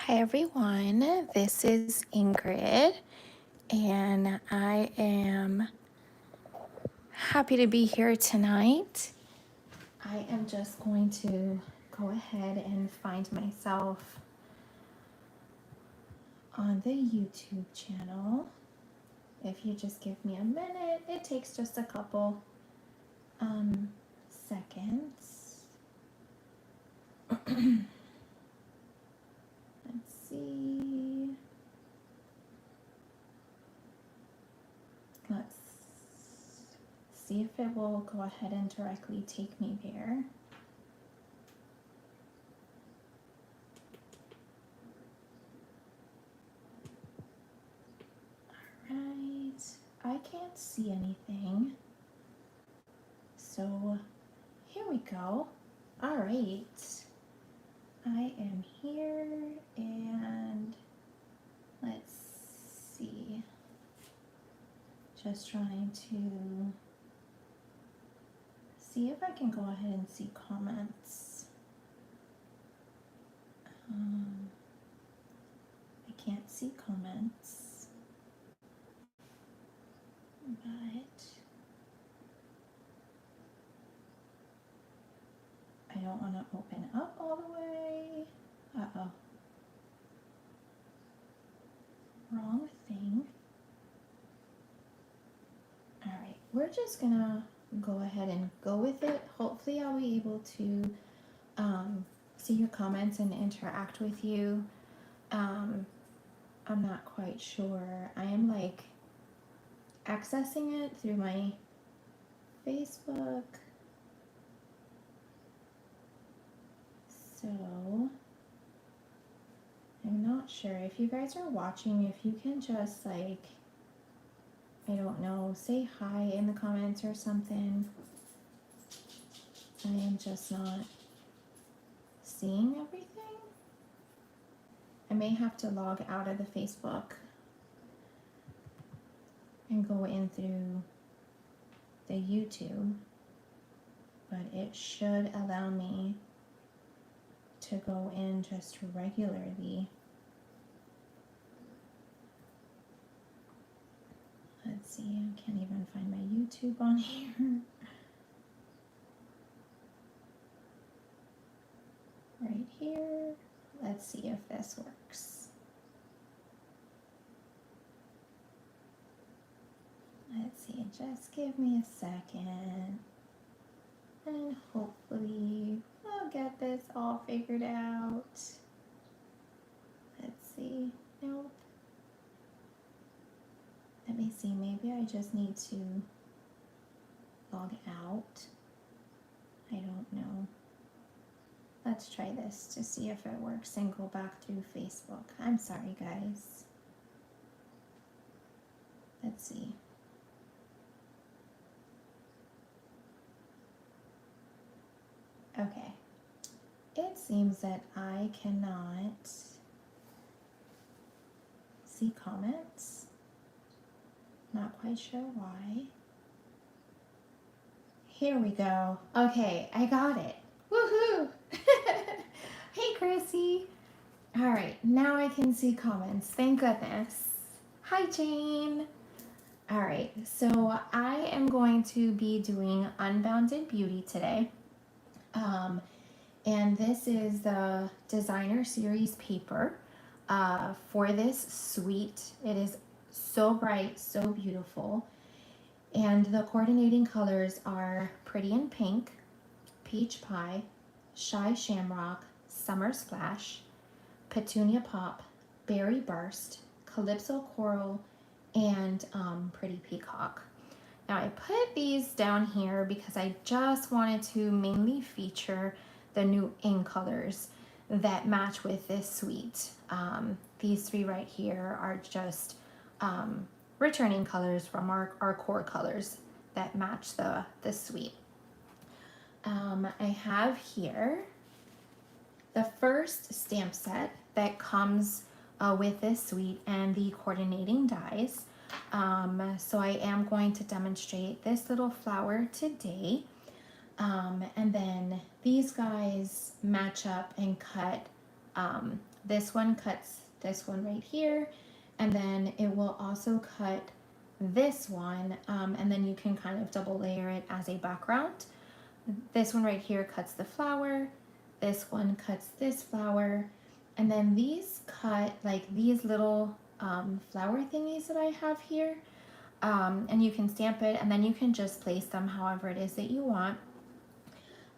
Hi everyone, this is Ingrid, and I am happy to be here tonight. I am just going to go ahead and find myself on the YouTube channel. If you just give me a minute, it takes just a couple seconds. Let's see. Let's see if it will go ahead and directly take me there. Right, I can't see anything. So here we go. All right, I am here and let's see. Just trying to see if I can go ahead and see comments. I can't see comments, but I don't want to open up all the way. Uh-oh. Wrong thing. All right, we're just gonna go ahead and go with it. Hopefully I'll be able to see your comments and interact with you. I'm not quite sure. I am like accessing it through my Facebook. So I'm not sure. If you guys are watching, if you can just like, I don't know, say hi in the comments or something. I am just not seeing everything. I may have to log out of the Facebook and go in through the YouTube, but it should allow me to go in just regularly. Let's see, I can't even find my YouTube on here. Right here. Let's see if this works. Let's see, just give me a second. And hopefully we'll get this all figured out. Let's see. Nope. Let me see, maybe I just need to log out. I don't know. Let's try this to see if it works and go back through Facebook. I'm sorry, guys. Let's see. Okay. It seems that I cannot see comments. Not quite sure why. Here we go. Okay, I got it. Woohoo! Hey, Chrissy. All right, now I can see comments. Thank goodness. Hi, Jane. All right, so I am going to be doing Unbounded Beauty today. And this is the designer series paper for this suite. It is so bright, so beautiful. And the coordinating colors are Pretty in Pink, Peach Pie, Shy Shamrock, Summer Splash, Petunia Pop, Berry Burst, Calypso Coral, and Pretty Peacock. Now I put these down here because I just wanted to mainly feature the new in colors that match with this suite. These three right here are just returning colors from our core colors that match the suite. I have here the first stamp set that comes with this suite and the coordinating dies. So I am going to demonstrate this little flower today. And then these guys match up and cut this one cuts this one right here, and then it will also cut this one, and then you can kind of double layer it as a background. This one right here cuts the flower, this one cuts this flower, and then these cut like these little flower thingies that I have here, and you can stamp it, and then you can just place them however it is that you want.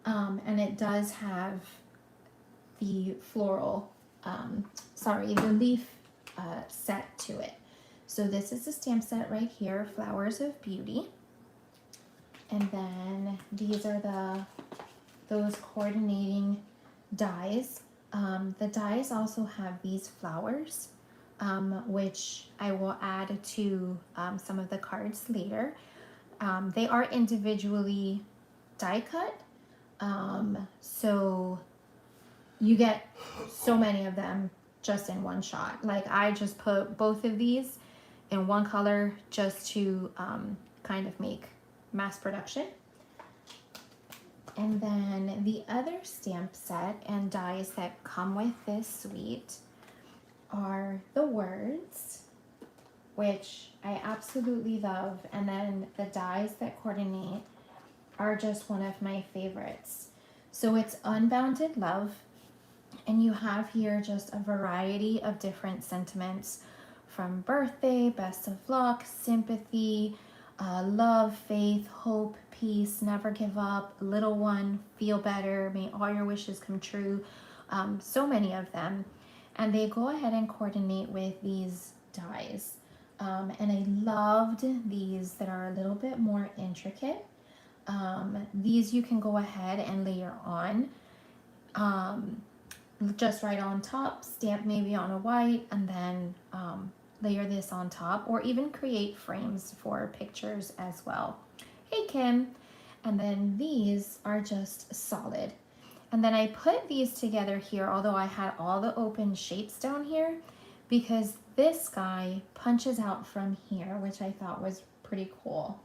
And it does have the floral, the leaf set to it. So this is the stamp set right here, Flowers of Beauty. And then these are those coordinating dies. The dies also have these flowers, which I will add to some of the cards later. They are individually die cut, so you get so many of them just in one shot. Like I just put both of these in one color just to kind of make mass production. And then the other stamp set and dies that come with this suite are the words, which I absolutely love, and then the dies that coordinate are just one of my favorites. So it's Unbounded Love, and you have here just a variety of different sentiments, from birthday, best of luck, sympathy, love, faith, hope, peace, never give up, little one, feel better, may all your wishes come true. So many of them, and they go ahead and coordinate with these dies. And I loved these that are a little bit more intricate. These you can go ahead and layer on, just right on top, stamp maybe on a white, and then layer this on top, or even create frames for pictures as well. Hey Kim. And then these are just solid. And then I put these together here, although I had all the open shapes down here, because this guy punches out from here, which I thought was pretty cool.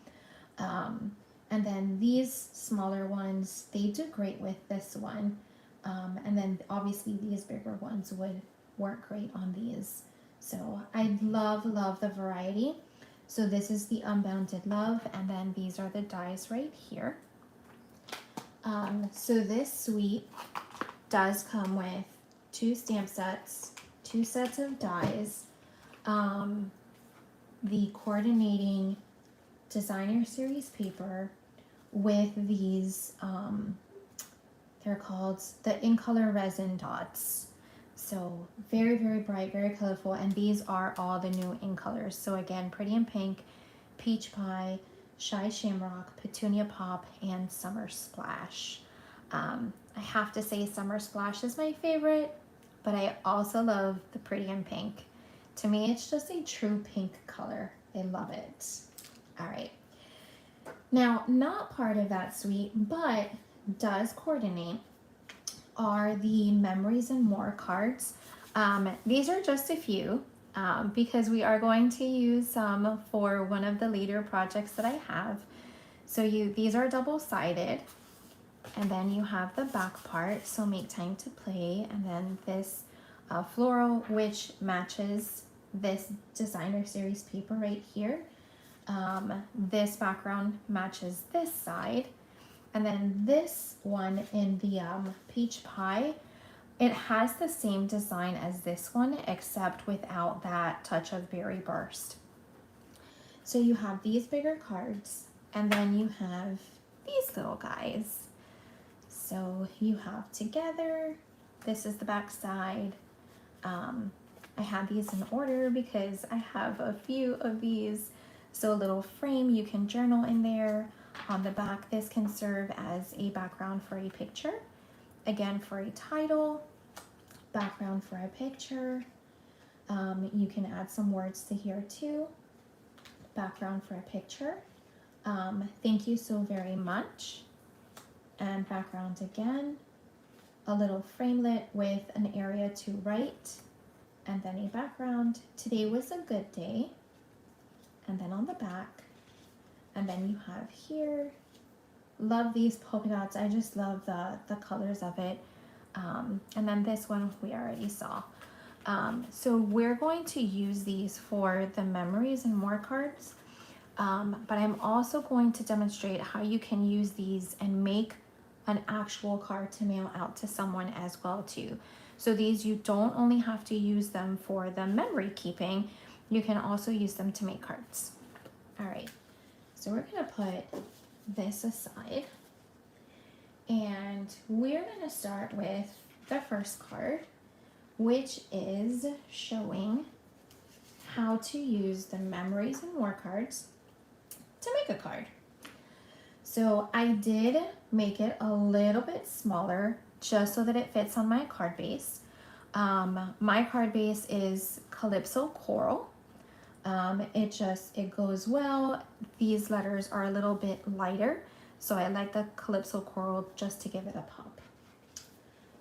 And then these smaller ones, they do great with this one. And then obviously these bigger ones would work great on these. So I love the variety. So this is the Unbounded Love, and then these are the dies right here. So this suite does come with 2 stamp sets, 2 sets of dies, the coordinating designer series paper with these, they're called the In Color resin dots. So very bright, very colorful, and these are all the new in colors. So again, Pretty in Pink, Peach Pie, Shy Shamrock, Petunia Pop, and Summer Splash. I have to say Summer Splash is my favorite, but I also love the Pretty in Pink. To me, it's just a true pink color. I love it. All right. Now, not part of that suite, but does coordinate, are the Memories and More cards. These are just a few because we are going to use some for one of the later projects that I have. So these are double-sided, and then you have the back part, so Make Time to Play, and then this floral, which matches this designer series paper right here. This background matches this side. And then this one in the Peach Pie, it has the same design as this one, except without that touch of Berry Burst. So you have these bigger cards, and then you have these little guys. So you have Together, this is the back side. I have these in order because I have a few of these. So a little frame, you can journal in there. On the back, this can serve as a background for a picture. Again, for a title, background for a picture. You can add some words to here too. Background for a picture. Thank you so very much. And background again. A little framelit with an area to write. And then a background. Today was a good day. And then on the back. And then you have here, love these polka dots. I just love the colors of it. And then this one we already saw. So we're going to use these for the memories and more cards, but I'm also going to demonstrate how you can use these and make an actual card to mail out to someone as well too. So these, you don't only have to use them for the memory keeping, you can also use them to make cards. All right, so we're gonna put this aside and we're gonna start with the first card, which is showing how to use the memories and more cards to make a card. So I did make it a little bit smaller just so that it fits on my card base. My card base is Calypso Coral. It goes well. These letters are a little bit lighter, so I like the Calypso Coral just to give it a pop.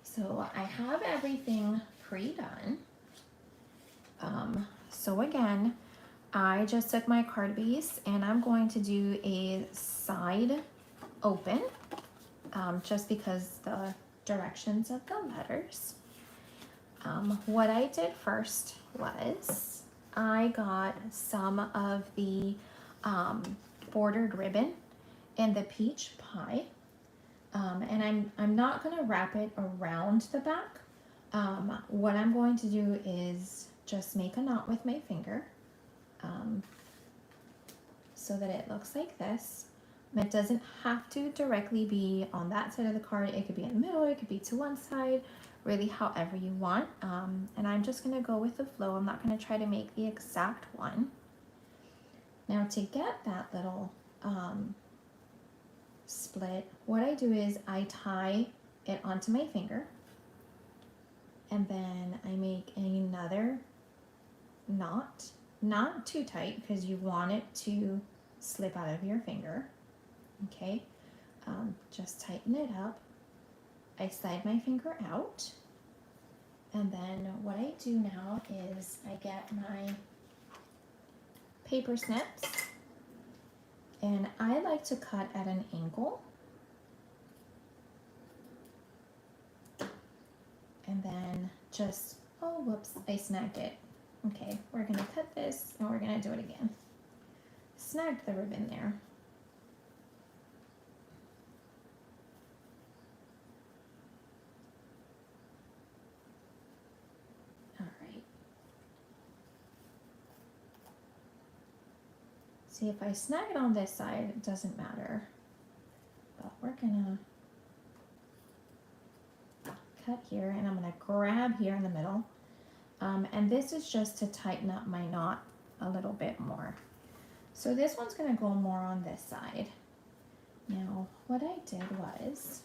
So I have everything pre-done. So again, I just took my card base and I'm going to do a side open, just because the directions of the letters. What I did first was I got some of the bordered ribbon in the peach pie. And I'm not gonna wrap it around the back. What I'm going to do is just make a knot with my finger, so that it looks like this. It doesn't have to directly be on that side of the card. It could be in the middle, it could be to one side, really however you want. And I'm just gonna go with the flow. I'm not gonna try to make the exact one. Now to get that little split, what I do is I tie it onto my finger and then I make another knot, not too tight because you want it to slip out of your finger. Okay, just tighten it up. I slide my finger out, and then what I do now is I get my paper snips and I like to cut at an angle, and then just, oh whoops, I snagged it. Okay, we're gonna cut this and we're gonna do it again. Snagged the ribbon there. See, if I snag it on this side, it doesn't matter. But we're gonna cut here and I'm gonna grab here in the middle. And this is just to tighten up my knot a little bit more. So this one's gonna go more on this side. Now, what I did was,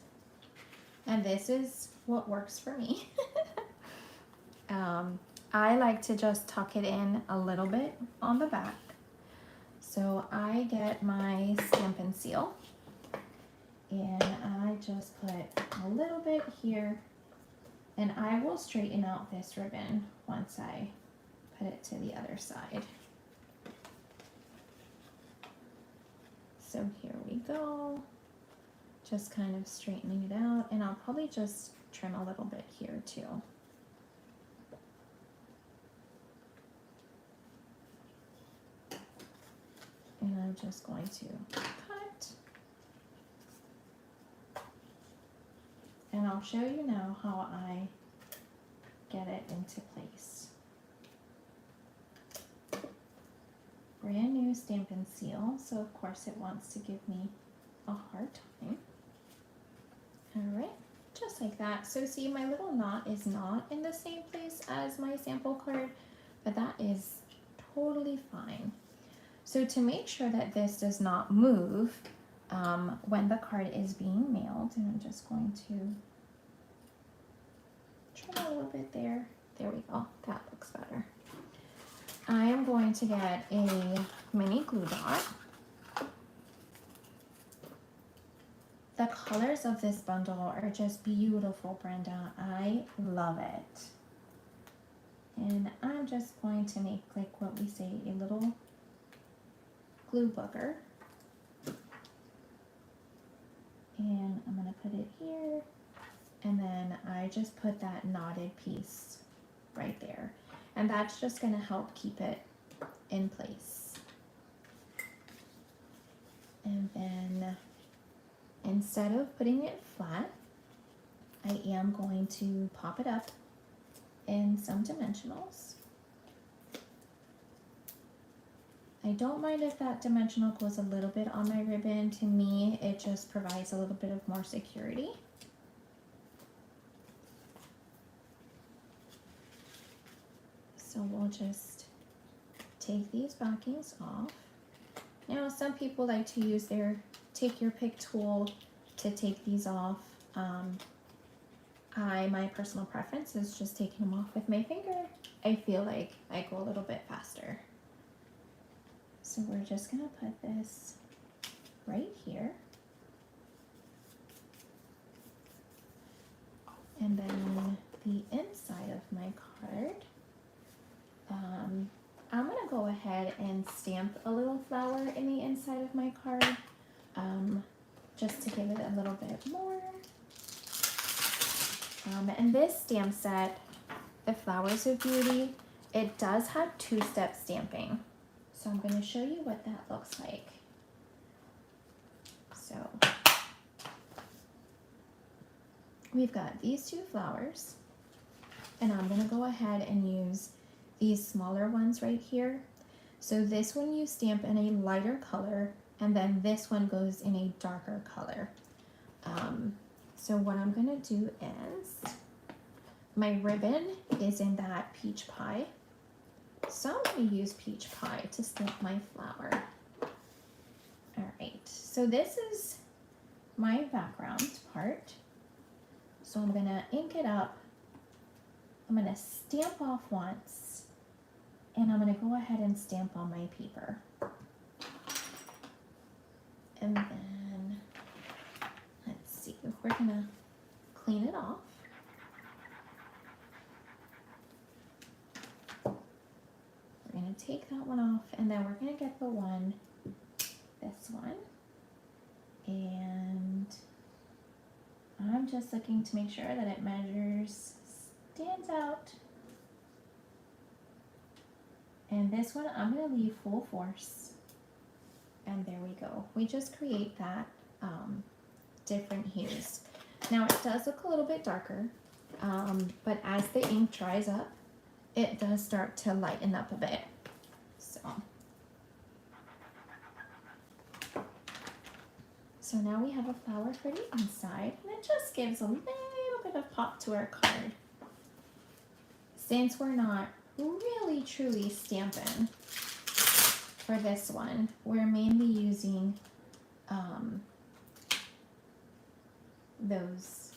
and this is what works for me, I like to just tuck it in a little bit on the back. So I get my Stampin' Seal and I just put a little bit here, and I will straighten out this ribbon once I put it to the other side. So here we go, just kind of straightening it out, and I'll probably just trim a little bit here too. And I'm just going to cut. And I'll show you now how I get it into place. Brand new Stampin' Seal, so of course it wants to give me a hard time. All right, just like that. So see, my little knot is not in the same place as my sample card, but that is totally fine. So to make sure that this does not move when the card is being mailed, and I'm just going to trim a little bit there. There we go, that looks better. I am going to get a mini glue dot. The colors of this bundle are just beautiful, Brenda. I love it. And I'm just going to make, like what we say, a little glue booger. And I'm gonna put it here, and then I just put that knotted piece right there. And that's just going to help keep it in place. And then instead of putting it flat, I am going to pop it up in some dimensionals. I don't mind if that dimensional goes a little bit on my ribbon. To me, it just provides a little bit of more security. So we'll just take these backings off. Now, some people like to use their take your pick tool to take these off. My personal preference is just taking them off with my finger. I feel like I go a little bit faster. So we're just gonna put this right here. And then the inside of my card, I'm gonna go ahead and stamp a little flower in the inside of my card, just to give it a little bit more. And this stamp set, the Flowers of Beauty, it does have two-step stamping. So I'm going to show you what that looks like. So we've got these two flowers, and I'm going to go ahead and use these smaller ones right here. So this one you stamp in a lighter color, and then this one goes in a darker color. So what I'm going to do is, my ribbon is in that peach pie. So I'm going to use peach pie to stamp my flower. All right, so this is my background part. So I'm going to ink it up. I'm going to stamp off once, and I'm going to go ahead and stamp on my paper. And then, let's see, we're going to clean it off. We're going to take that one off, and then we're going to get the one, this one. And I'm just looking to make sure that it measures, stands out. And this one, I'm going to leave full force. And there we go. We just create that different hues. Now it does look a little bit darker, but as the ink dries up, it does start to lighten up a bit. So now we have a flower for the inside, and it just gives a little bit of pop to our card. Since we're not really truly stamping for this one, we're mainly using those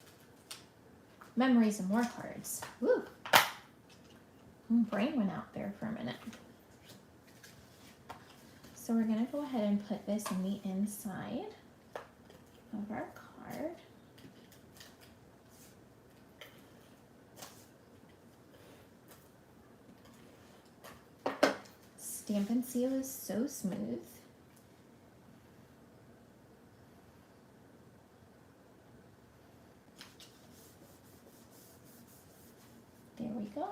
Memories and More cards. Woo! My brain went out there for a minute. So we're going to go ahead and put this in the inside of our card. Stamp and seal is so smooth. There we go.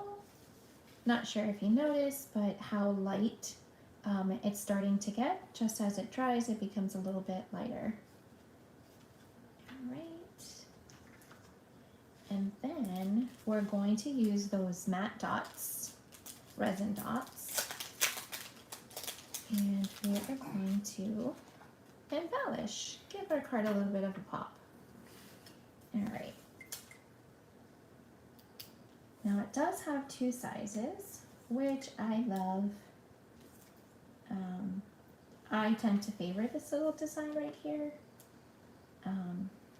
Not sure if you noticed, but how light it's starting to get. Just as it dries, it becomes a little bit lighter. All right. And then we're going to use those matte dots, resin dots, and we are going to embellish, give our card a little bit of a pop. All right. Now it does have two sizes, which I love. I tend to favor this little design right here.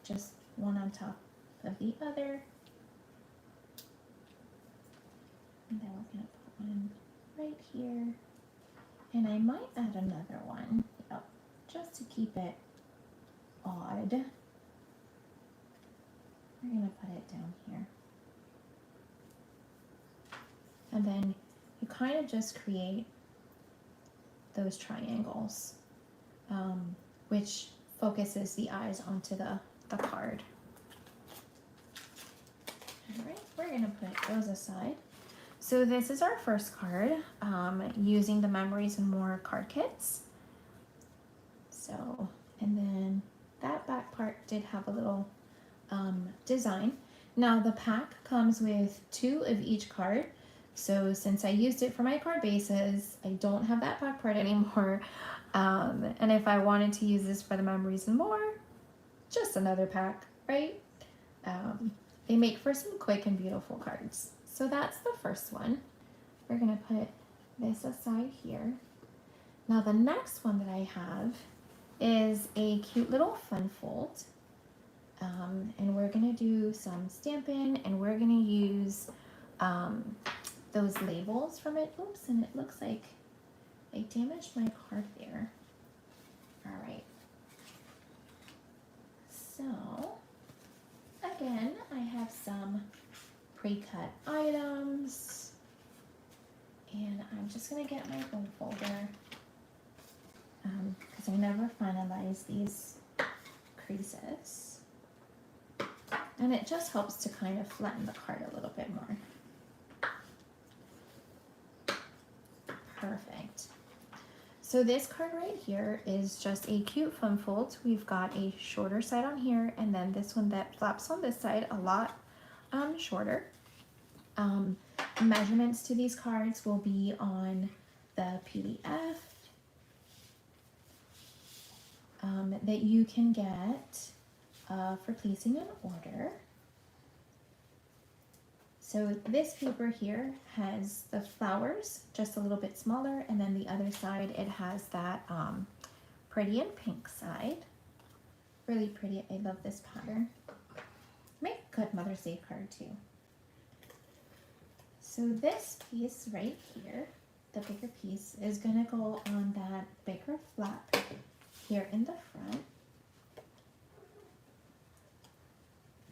Just one on top of the other. And then we're going to put one right here. And I might add another one, yep, just to keep it odd. We're going to put it down here. And then you kind of just create those triangles, which focuses the eyes onto the card. All right, we're going to put those aside. So this is our first card, using the Memories and More card kits. So, and then that back part did have a little design. Now the pack comes with 2 of each card. So since I used it for my card bases, I don't have that back part anymore. And if I wanted to use this for the Memories and More, just another pack, right? They make for some quick and beautiful cards. So that's the first one. We're gonna put this aside here. Now the next one that I have is a cute little fun fold. And we're gonna do some stamping, and we're gonna use those labels from it. Oops, and it looks like I damaged my card there. All right. So again, I have some pre-cut items, and I'm just gonna get my fold folder because I never finalized these creases, and it just helps to kind of flatten the card a little bit more. Perfect. So this card right here is just a cute fun fold. We've got a shorter side on here, and then this one that flaps on this side a lot shorter. Measurements to these cards will be on the PDF that you can get for placing an order. So this paper here has the flowers just a little bit smaller, and then the other side it has that pretty and pink side. Really pretty. I love this pattern. Make a good Mother's Day card too. So this piece right here, the bigger piece, is gonna go on that bigger flap here in the front.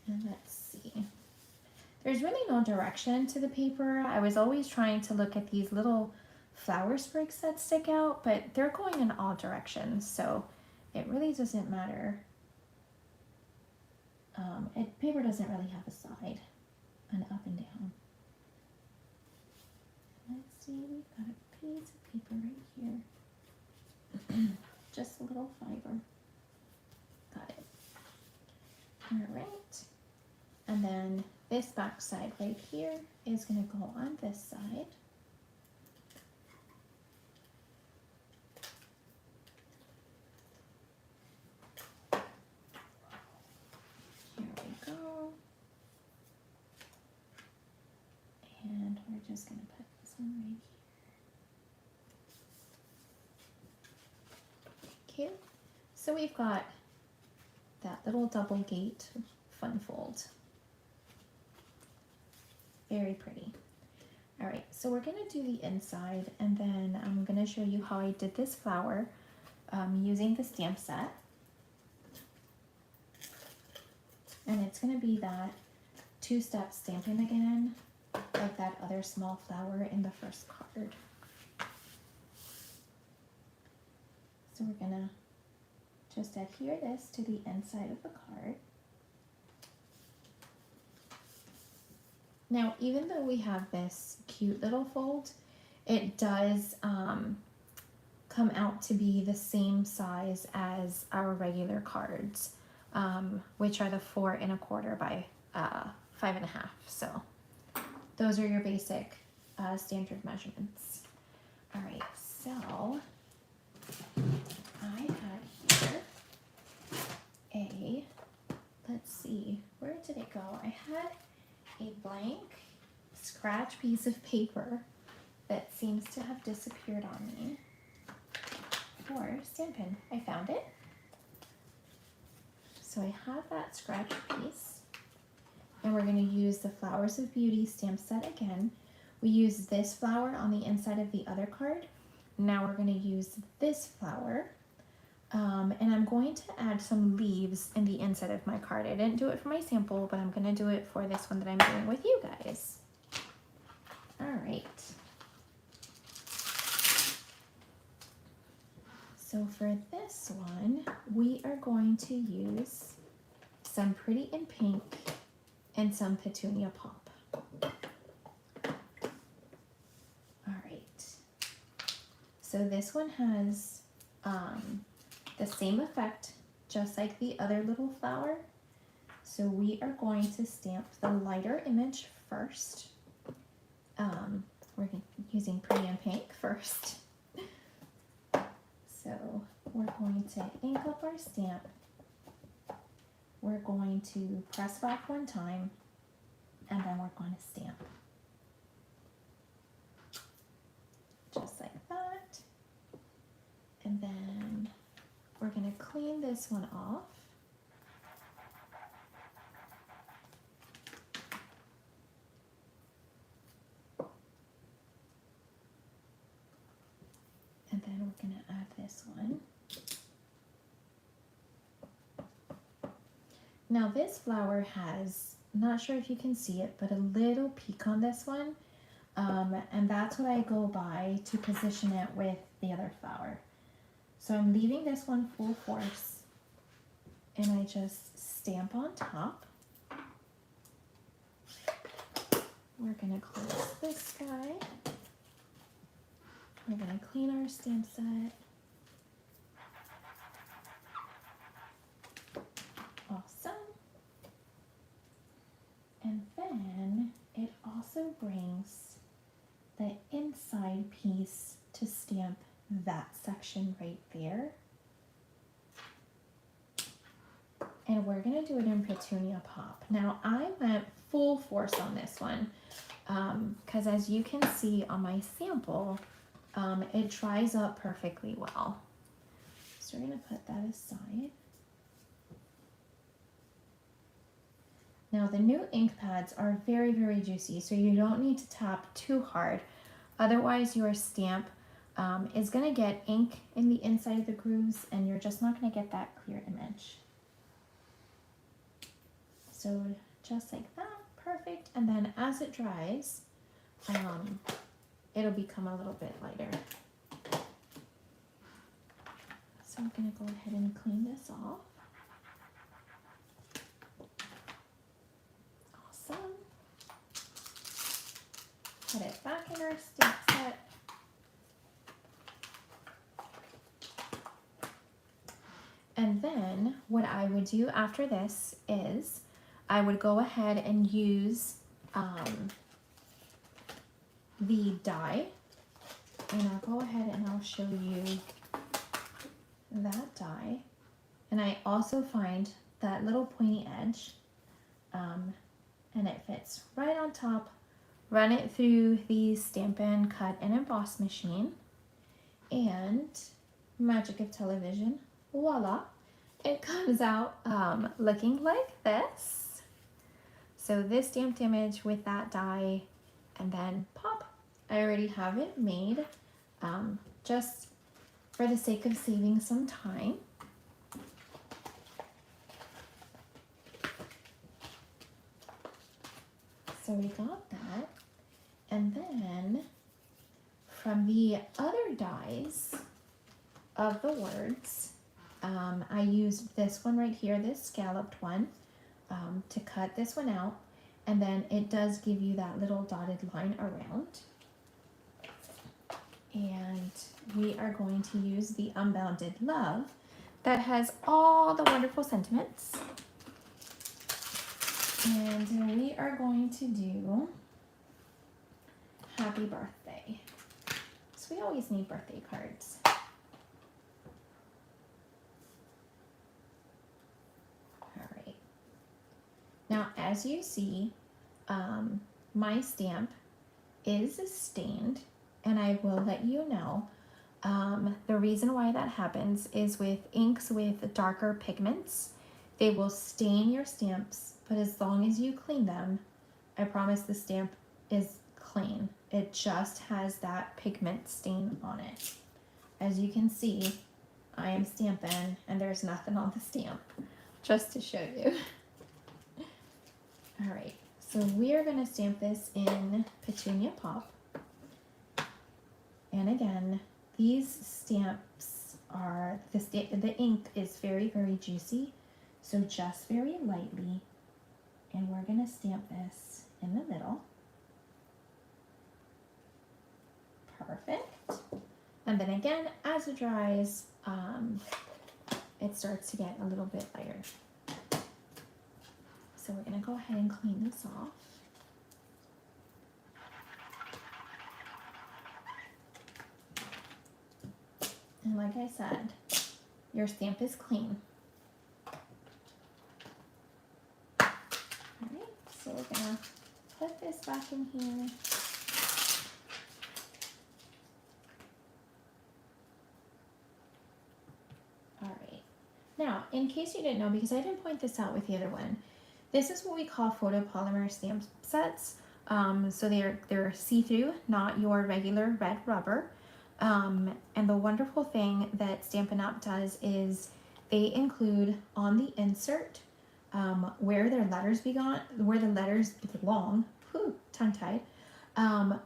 And let's see. There's really no direction to the paper. I was always trying to look at these little flower sprigs that stick out, but they're going in all directions, so it really doesn't matter. Paper doesn't really have a side, an up and down. Let's see, we've got a piece of paper right here. Just a little fiber. Got it. All right. And then this back side right here is going to go on this side. Here we go. And we're just going to put this one right here. Okay. So we've got that little double gate fun fold. Very pretty. All right, so we're gonna do the inside, and then I'm gonna show you how I did this flower using the stamp set. And it's gonna be that 2-step stamping again, like that other small flower in the first card. So we're gonna just adhere this to the inside of the card. Now, even though we have this cute little fold, it does come out to be the same size as our regular cards, which are the 4 1/4 by 5 1/2. So those are your basic standard measurements. All right, so I had here let's see, where did it go? I had a blank scratch piece of paper that seems to have disappeared on me for stamping. I found it. So I have that scratch piece, and we're going to use the Flowers of Beauty stamp set again. We use this flower on the inside of the other card. Now we're going to use this flower. And I'm going to add some leaves in the inside of my card. I didn't do it for my sample, but I'm going to do it for this one that I'm doing with you guys. All right. So for this one, we are going to use some Pretty in Pink and some Petunia Pop. So this one has the same effect, just like the other little flower. So we are going to stamp the lighter image first. We're using Pretty in Pink first. So we're going to ink up our stamp. We're going to press back one time, and then we're going to stamp. Just like that. And then we're going to clean this one off. And then we're going to add this one. Now this flower has, not sure if you can see it, but a little peak on this one. And that's what I go by to position it with the other flower. So I'm leaving this one full force, and I just stamp on top. We're going to close this guy. We're going to clean our stamp set. Awesome. And then it also brings the inside piece to stamp that section right there. And we're going to do it in Petunia Pop. Now I went full force on this one because as you can see on my sample, it dries up perfectly well. So we're going to put that aside. Now the new ink pads are very, very juicy, so you don't need to tap too hard. Otherwise your stamp is going to get ink in the inside of the grooves, and you're just not going to get that clear image. So just like that, perfect. And then as it dries, it'll become a little bit lighter. So I'm going to go ahead and clean this off. Awesome. Put it back in our stamp set. And then what I would do after this is I would go ahead and use the die, and I'll go ahead and I'll show you that die. And I also find that little pointy edge, and it fits right on top. Run it through the Stampin' Cut and Emboss machine, and magic of television, voila, it comes out looking like this. So this stamped image with that die, and then pop. I already have it made, just for the sake of saving some time. So we got that. And then from the other dies of the words, I used this one right here, this scalloped one, to cut this one out. And then it does give you that little dotted line around. And we are going to use the Unbounded Love that has all the wonderful sentiments. And we are going to do Happy Birthday. So we always need birthday cards. All right. Now, as you see, my stamp is stained, and I will let you know. The reason why that happens is with inks with darker pigments, they will stain your stamps, but as long as you clean them, I promise the stamp is clean. It just has that pigment stain on it. As you can see, I am stamping and there's nothing on the stamp, just to show you. All right, so we are going to stamp this in Petunia Pop. And again, these stamps are, the ink is very, very juicy, so just very lightly. And we're going to stamp this in the middle. Perfect. And then again, as it dries, it starts to get a little bit lighter. So we're gonna go ahead and clean this off. And like I said, your stamp is clean. Alright, so we're gonna put this back in here. Alright, now in case you didn't know, because I didn't point this out with the other one, this is what we call photopolymer stamp sets. So they're see-through, not your regular red rubber. And the wonderful thing that Stampin' Up! Does is they include on the insert where their letters belong, tongue-tied,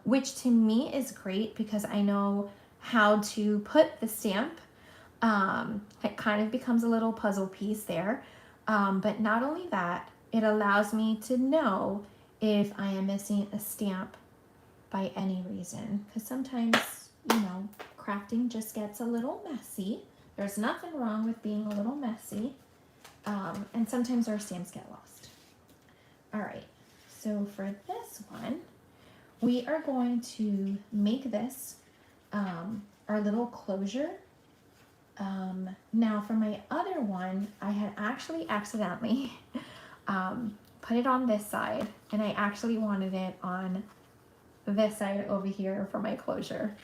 which to me is great because I know how to put the stamp. It kind of becomes a little puzzle piece there. But not only that, it allows me to know if I am missing a stamp by any reason. Because sometimes, you know, crafting just gets a little messy. There's nothing wrong with being a little messy. And sometimes our stamps get lost. All right, so for this one, we are going to make this our little closure. Now for my other one, I had actually accidentally put it on this side, and I actually wanted it on this side over here for my closure.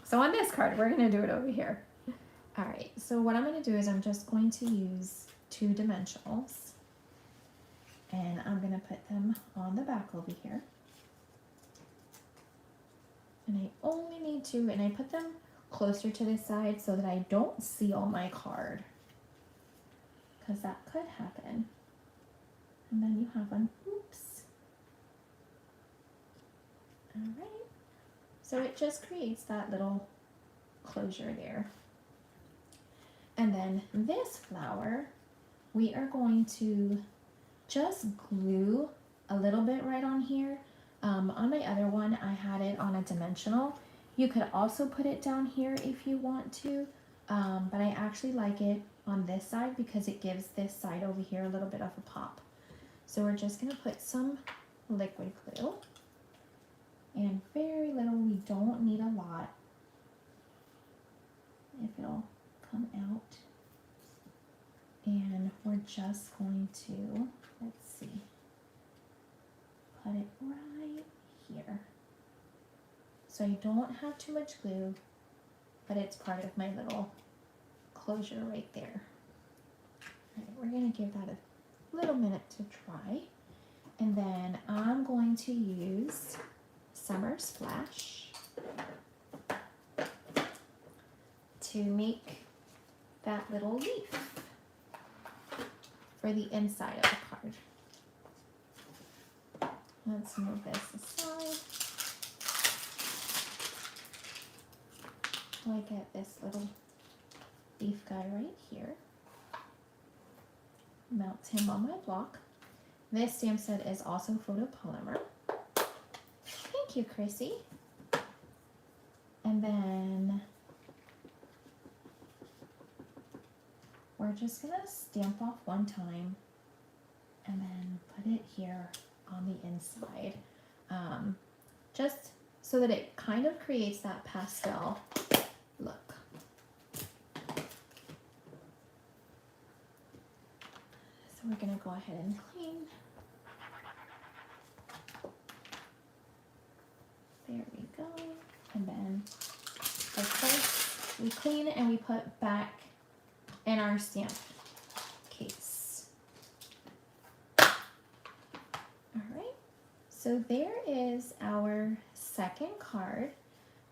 So on this card, we're gonna do it over here. All right, so what I'm gonna do is I'm just going to use 2 dimensionals, and I'm gonna put them on the back over here. And I only need 2, and I put them closer to this side so that I don't seal my card, because that could happen. And then you have an oops. All right, so it just creates that little closure there. And then this flower, we are going to just glue a little bit right on here. On my other one, I had it on a dimensional. You could also put it down here if you want to, but I actually like it on this side because it gives this side over here a little bit of a pop. So we're just gonna put some liquid glue, and very little, we don't need a lot. If it'll come out. And we're just going to, let's see, put it right here. So I don't have too much glue, but it's part of my little closure right there. All right, we're gonna give that a little minute to dry. And then I'm going to use Summer Splash to make that little leaf for the inside of the card. Let's move this aside. I get this little leaf guy right here. Mount him on my block. This stamp set is also photopolymer. Thank you, Chrissy. And then we're just gonna stamp off one time and then put it here on the inside. Just so that it kind of creates that pastel look. So we're gonna go ahead and clean. There we go. And then, of course, we clean and we put back in our stamp case. All right, so there is our second card.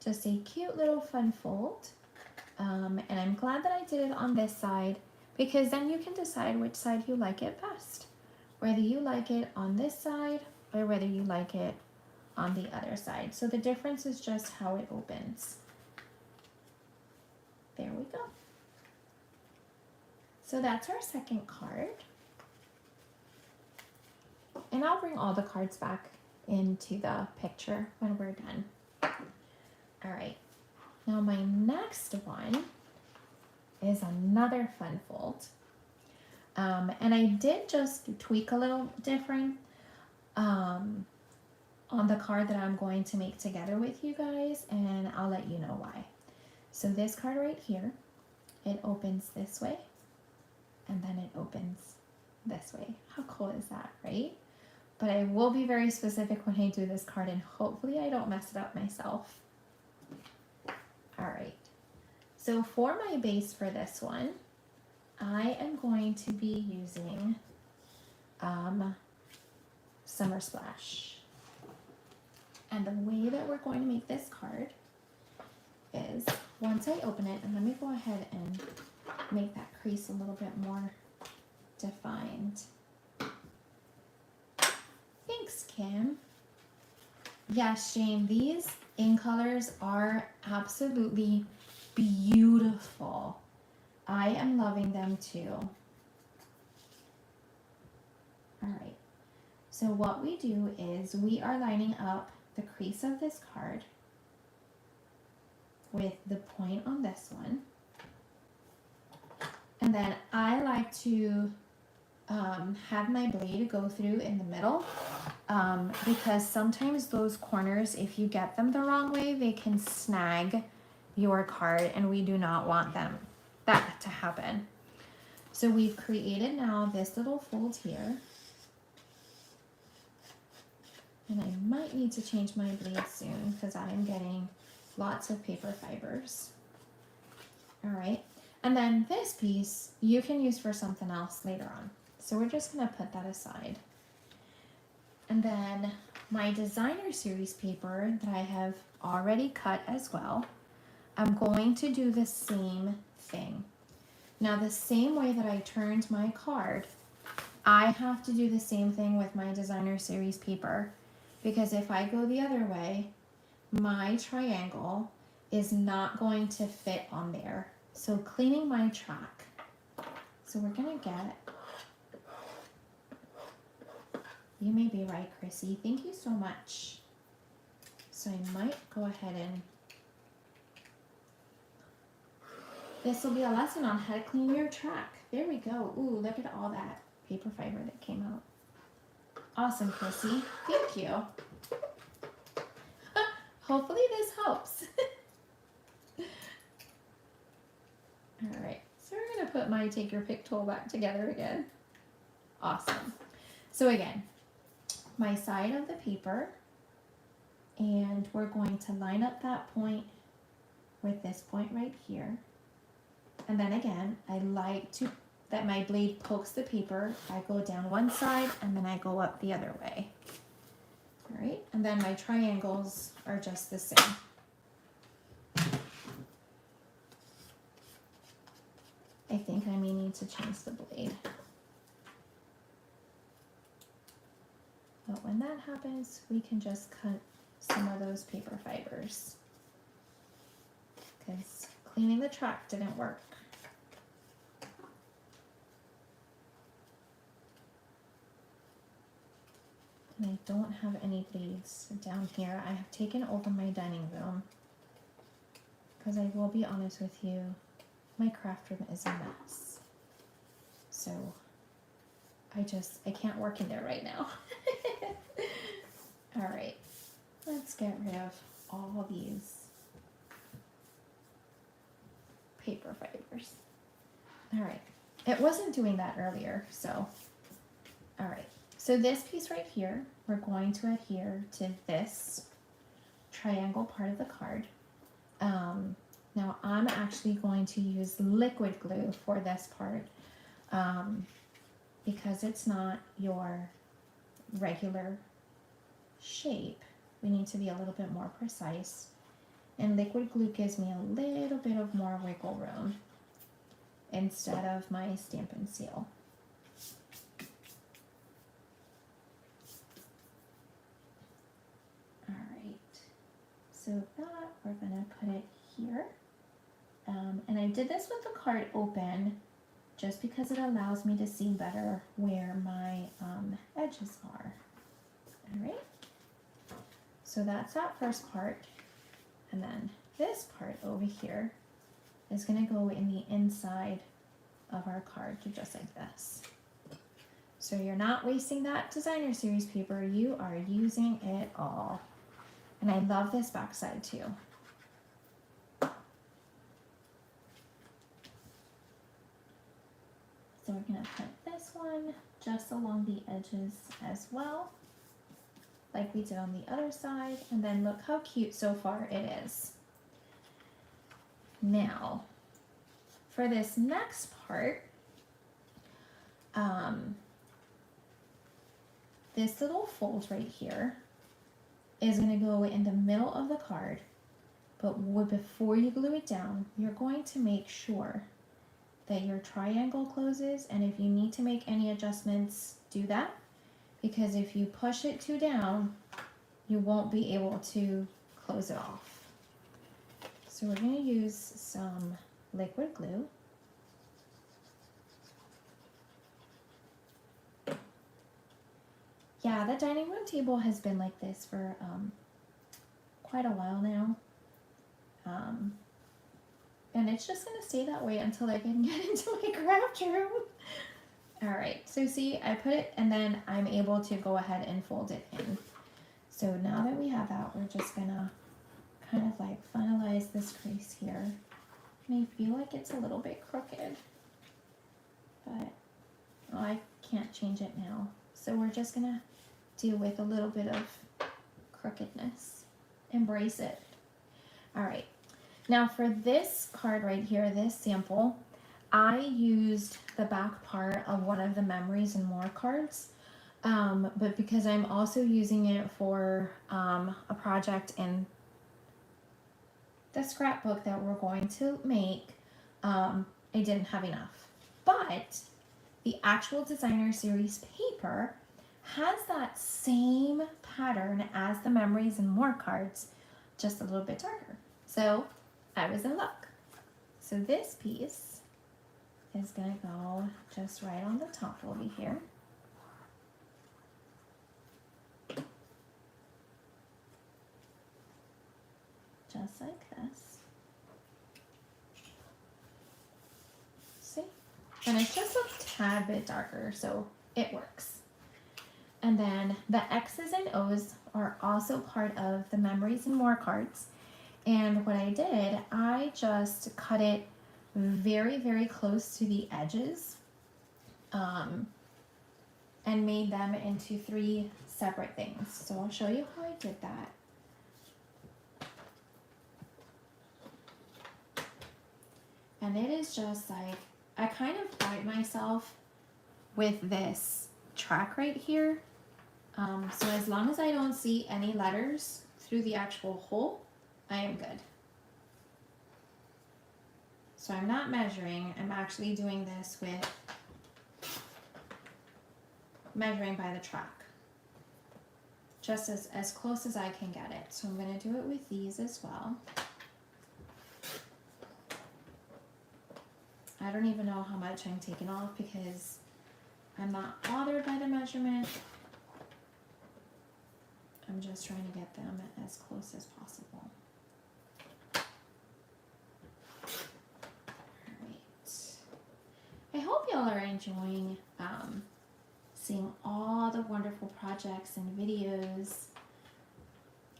Just a cute little fun fold. And I'm glad that I did it on this side, because then you can decide which side you like it best. Whether you like it on this side or whether you like it on the other side. So the difference is just how it opens. There we go. So that's our second card. And I'll bring all the cards back into the picture when we're done. All right. Now my next one is another fun fold. And I did just tweak a little different on the card that I'm going to make together with you guys, and I'll let you know why. So this card right here, it opens this way, and then it opens this way. How cool is that, right? But I will be very specific when I do this card, and hopefully I don't mess it up myself. All right, so for my base for this one, I am going to be using Summer Splash. And the way that we're going to make this card is, once I open it, and let me go ahead and make that crease a little bit more defined. Thanks, Kim. Yes, Shane, these in colors are absolutely beautiful. I am loving them too. All right, so what we do is we are lining up the crease of this card with the point on this one. And then I like to have my blade go through in the middle because sometimes those corners, if you get them the wrong way, they can snag your card, and we do not want that to happen. So we've created now this little fold here. And I might need to change my blade soon because I am getting lots of paper fibers. All right, and then this piece you can use for something else later on. So we're just gonna put that aside. And then my designer series paper that I have already cut as well, I'm going to do the same thing. Now the same way that I turned my card, I have to do the same thing with my designer series paper, because if I go the other way, my triangle is not going to fit on there. So cleaning my track. So we're gonna get, you may be right, Chrissy. Thank you so much. So I might go ahead and, this will be a lesson on how to clean your track. There we go. Ooh, look at all that paper fiber that came out. Awesome, Chrissy. Thank you. Hopefully this helps. All right, so we're gonna put my take your pick tool back together again. Awesome. So again, my side of the paper, and we're going to line up that point with this point right here. And then again, I like to, that my blade pokes the paper. I go down one side and then I go up the other way. All right, and then my triangles are just the same. I think I may need to change the blade. But when that happens, we can just cut some of those paper fibers, because cleaning the track didn't work. And I don't have any blades down here. I have taken over my dining room because I will be honest with you, my craft room is a mess. So I can't work in there right now. All right, let's get rid of all these paper fibers. All right, it wasn't doing that earlier, so, all right. So this piece right here, we're going to adhere to this triangle part of the card. Now I'm actually going to use liquid glue for this part because it's not your regular shape. We need to be a little bit more precise. And liquid glue gives me a little bit of more wiggle room instead of my Stampin' Seal. So that, we're gonna put it here. And I did this with the card open just because it allows me to see better where my edges are. All right, so that's that first part. And then this part over here is going to go in the inside of our card, just like this. So you're not wasting that designer series paper, you are using it all. And I love this back side too. So we're going to print this one just along the edges as well, like we did on the other side. And then look how cute so far it is. Now, for this next part, this little fold right here is going to go in the middle of the card, but before you glue it down, you're going to make sure that your triangle closes, and if you need to make any adjustments, do that, because if you push it too down, you won't be able to close it off. So we're going to use some liquid glue. Yeah, the dining room table has been like this for quite a while now. And it's just going to stay that way until I can get into my craft room. All right, so see, I put it and then I'm able to go ahead and fold it in. So now that we have that, we're just going to kind of like finalize this crease here. And I feel like it's a little bit crooked, but I can't change it now. So we're just going to deal with a little bit of crookedness. Embrace it. All right. Now for this card right here, this sample, I used the back part of one of the Memories and More cards, but because I'm also using it for a project in the scrapbook that we're going to make, I didn't have enough. But the actual designer series paper has that same pattern as the Memories and More cards, just a little bit darker. So I was in luck. So this piece is going to go just right on the top over here. Just like this. See? And it's just a tad bit darker, so it works. And then the X's and O's are also part of the Memories and More cards. And what I did, I just cut it very, very close to the edges and made them into 3 separate things. So I'll show you how I did that. And it is just like, I kind of pride myself with this track right here. So as long as I don't see any letters through the actual hole, I am good. So I'm not measuring, I'm actually doing this with measuring by the track. Just as close as I can get it. So I'm going to do it with these as well. I don't even know how much I'm taking off because I'm not bothered by the measurement. I'm just trying to get them as close as possible. I hope y'all are enjoying seeing all the wonderful projects and videos.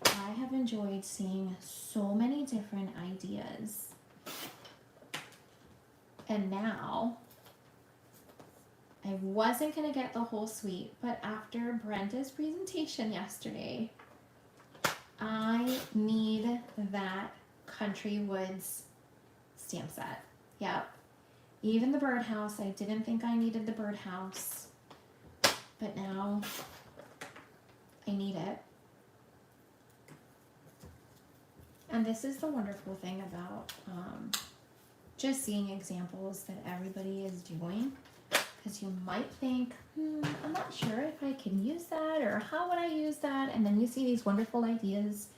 I have enjoyed seeing so many different ideas. And now, I wasn't going to get the whole suite, but after Brenda's presentation yesterday, I need that Country Woods stamp set. Yep. Even the birdhouse, I didn't think I needed the birdhouse, but now I need it. And this is the wonderful thing about just seeing examples that everybody is doing, because you might think, I'm not sure if I can use that, or how would I use that, and then you see these wonderful ideas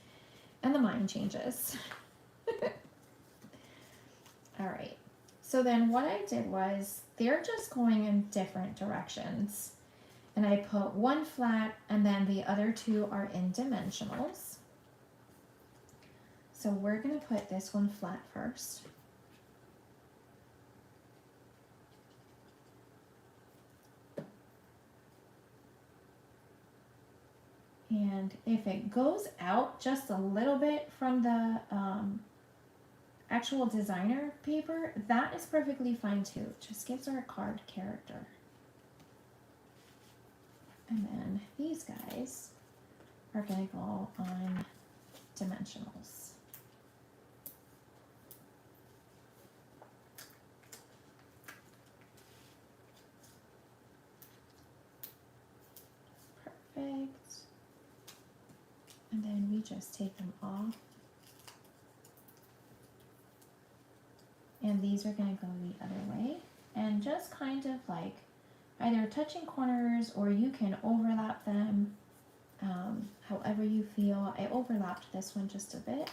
and the mind changes. All right. So then what I did was, they're just going in different directions. And I put one flat and then the other 2 are in dimensionals. So we're going to put this one flat first. And if it goes out just a little bit from the actual designer paper, that is perfectly fine too. It just gives our card character. And then these guys are going to go on dimensionals. Perfect. And then we just take them off. And these are going to go the other way. And just kind of like either touching corners, or you can overlap them however you feel. I overlapped this one just a bit.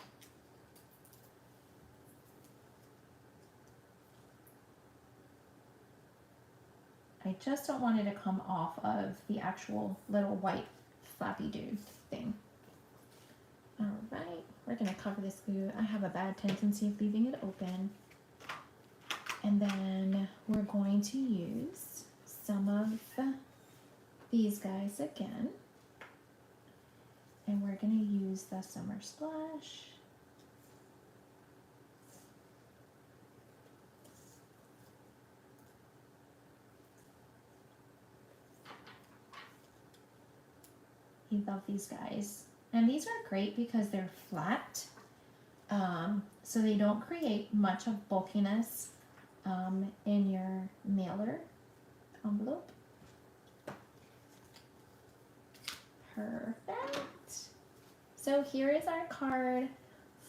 I just don't want it to come off of the actual little white flappy dude thing. All right, we're gonna cover this glue. I have a bad tendency of leaving it open. And then we're going to use some of these guys again. And we're gonna use the Summer Splash. I love these guys. And these are great because they're flat, so they don't create much of bulkiness in your mailer envelope. Perfect. So here is our card,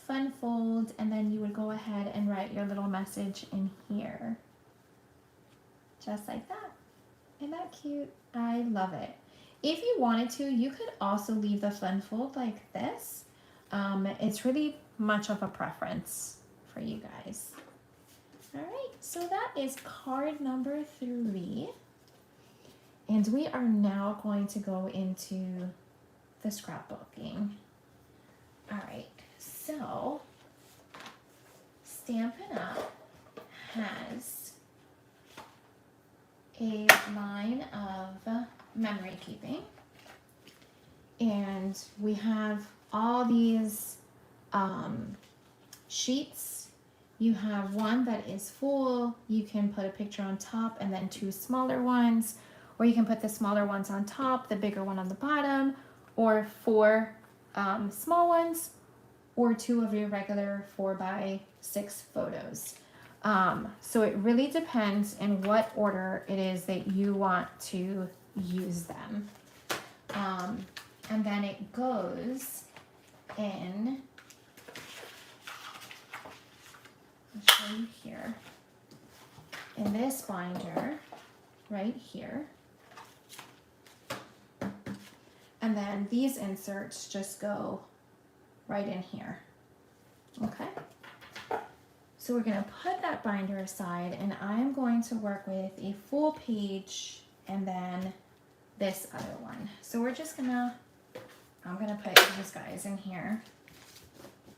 fun fold, and then you would go ahead and write your little message in here. Just like that. Isn't that cute? I love it. If you wanted to, you could also leave the fun fold like this. It's really much of a preference for you guys. All right, so that is card number 3. And we are now going to go into the scrapbooking. All right, so Stampin' Up! Has a line of memory keeping, and we have all these sheets. You have one that is full. You can put a picture on top and then 2 smaller ones, or you can put the smaller ones on top, the bigger one on the bottom, or 4 small ones, or 2 of your regular 4x6 photos. So it really depends in what order it is that you want to use them. And then it goes in, I'll show you here, in this binder right here. And then these inserts just go right in here. Okay. So we're going to put that binder aside, and I'm going to work with a full page and then this other one. So we're just gonna, I'm gonna put these guys in here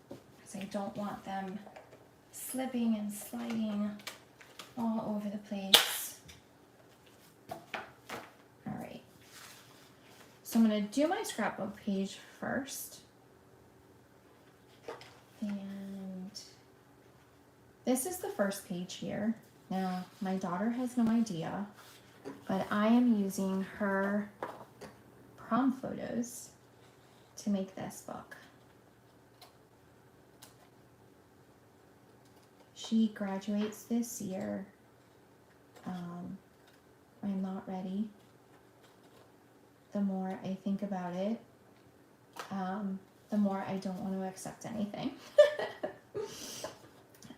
because I don't want them slipping and sliding all over the place. All right. So I'm gonna do my scrapbook page first. And this is the first page here. Now, my daughter has no idea, but I am using her prom photos to make this book. She graduates this year. I'm not ready. The more I think about it, the more I don't want to accept anything.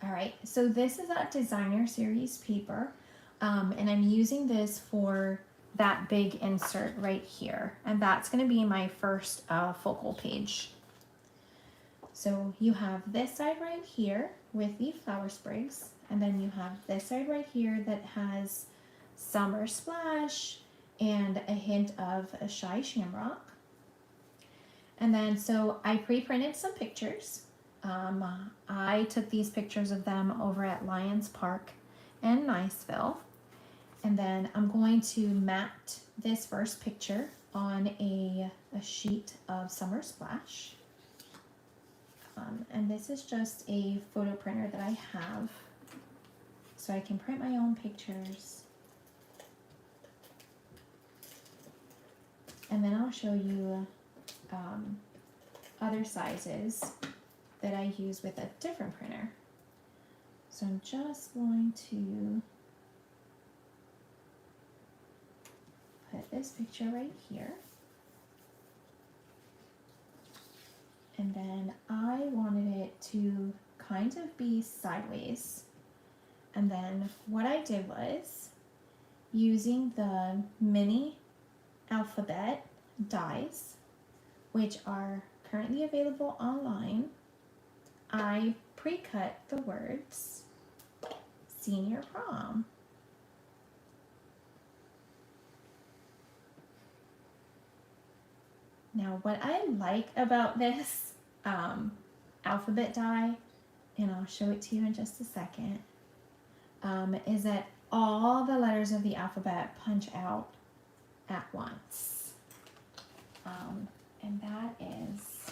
All right, so this is a designer series paper, and I'm using this for that big insert right here, and that's going to be my first focal page. So you have this side right here with the flower sprigs, and then you have this side right here that has Summer Splash and a hint of a Shy Shamrock. And then so I pre-printed some pictures. I took these pictures of them over at Lions Park in Niceville. And then I'm going to mat this first picture on a sheet of Summer Splash. And this is just a photo printer that I have, so I can print my own pictures. And then I'll show you other sizes that I use with a different printer. So I'm just going to put this picture right here. And then I wanted it to kind of be sideways. And then what I did was, using the mini alphabet dies, which are currently available online, I pre-cut the words Senior Prom. Now, what I like about this alphabet die, and I'll show it to you in just a second, is that all the letters of the alphabet punch out at once. And that is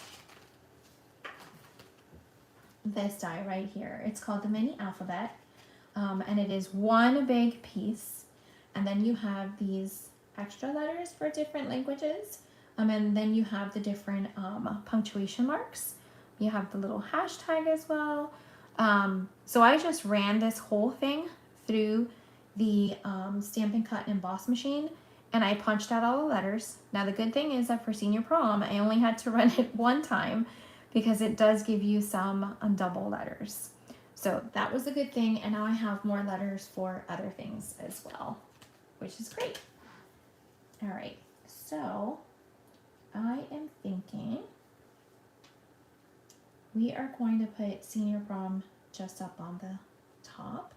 this die right here. It's called the mini alphabet, and it is one big piece, and then you have these extra letters for different languages, and then you have the different punctuation marks. You have the little hashtag as well. So I just ran this whole thing through the Stampin' Cut and Emboss machine, and I punched out all the letters. Now the good thing is that for Senior Prom, I only had to run it one time because it does give you some double letters. So that was a good thing, and now I have more letters for other things as well, which is great. All right, so I am thinking we are going to put Senior Prom just up on the top.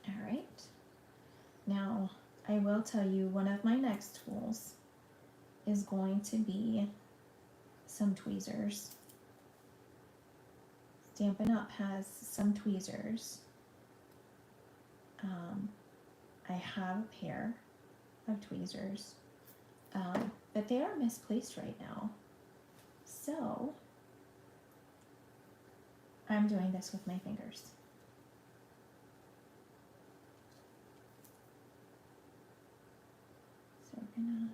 All right. Now, I will tell you, one of my next tools is going to be some tweezers. Stampin' Up! Has some tweezers. I have a pair of tweezers, but they are misplaced right now. So I'm doing this with my fingers. So we're gonna,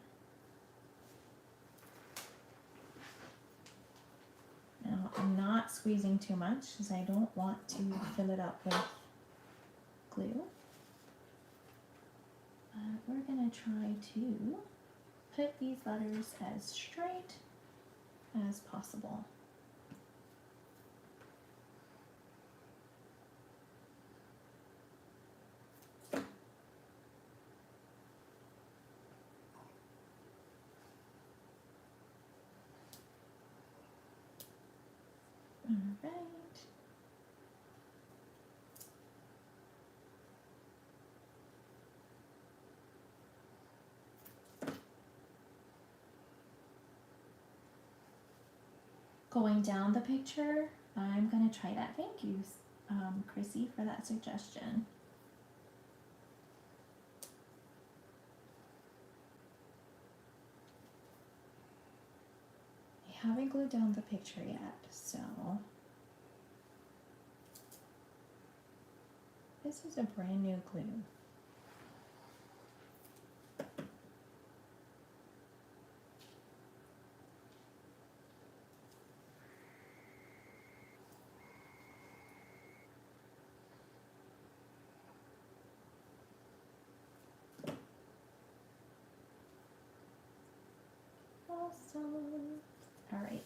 now I'm not squeezing too much because I don't want to fill it up with glue. We're gonna try to put these letters as straight as possible. All right. Going down the picture, I'm going to try that. Thank you, Chrissy, for that suggestion. I haven't glued down the picture yet, so this is a brand new glue. Awesome. All right,